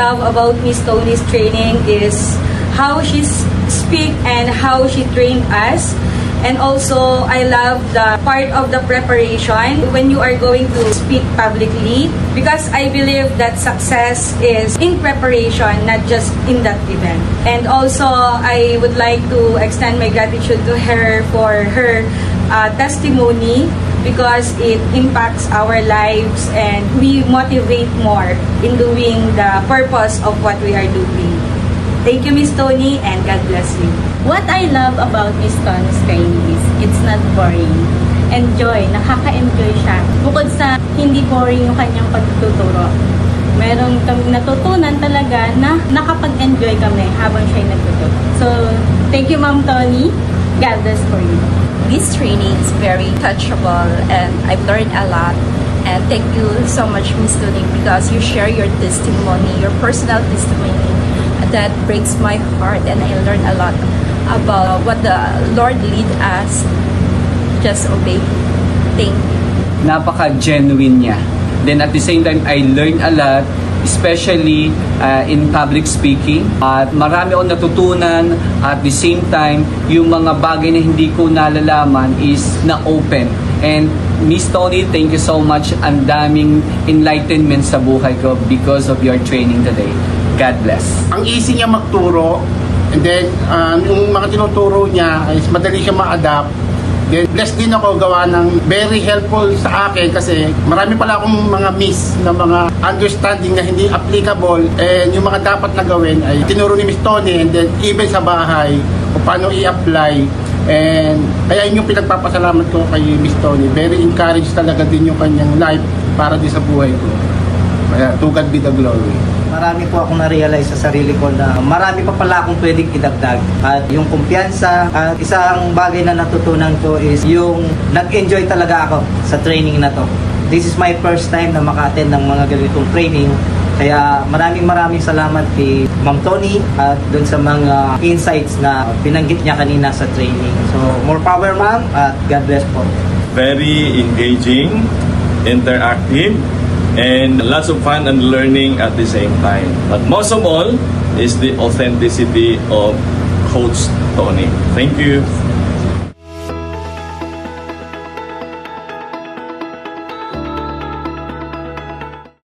love about Miss Tony's training is how she speak and how she trained us. And also, I love the part of the preparation when you are going to speak publicly, because I believe that success is in preparation, not just in that event. And also, I would like to extend my gratitude to her for her testimony, because it impacts our lives and we motivate more in doing the purpose of what we are doing. Thank you, Miss Tony, and God bless you. What I love about Miss Tony's training is it's not boring. Enjoy, nakaka-enjoy siya. Bukod sa hindi boring yung kanyang pagtuturo, meron kami natutunan talaga na nakapag-enjoy kami habang siya nagtuturo. So, thank you, Ma'am Tony. God bless for you. This training is very touchable and I've learned a lot. And thank you so much, Miss Tony, because you share your testimony, your personal testimony that breaks my heart, and I learned a lot about what the Lord lead us. Just obey. Thank you. Napaka-genuine niya. Then at the same time, I learned a lot, especially in public speaking. At marami akong natutunan. At the same time, yung mga bagay na hindi ko nalalaman is na-open. And Miss Tony, thank you so much. Ang daming enlightenment sa buhay ko because of your training today. God bless. Ang easy niya magturo, and then yung mga tinuturo niya is madali siya ma-adapt. Then blessed din ako gawa ng very helpful sa akin, kasi marami pala akong mga miss na mga understanding na hindi applicable, and yung mga dapat na gawin ay tinuro ni Miss Tony, and then even sa bahay kung paano i-apply. And kaya yun yung pinagpapasalamat ko kay Miss Tony. Very encouraged talaga din yung kanyang life para din sa buhay ko. Kaya to God be the glory. Marami po akong na-realize sa sarili ko na marami pa pala akong pwedeng idagdag. At yung kumpiyansa, at isang bagay na natutunan ko is yung nag-enjoy talaga ako sa training na to. This is my first time na maka-attend ng mga ganitong training. Kaya maraming salamat kay Ma'am Tony at dun sa mga insights na binanggit niya kanina sa training. So, more power, ma'am, at God bless po. Very engaging, interactive, and lots of fun and learning at the same time. But most of all is the authenticity of Coach Tony. Thank you.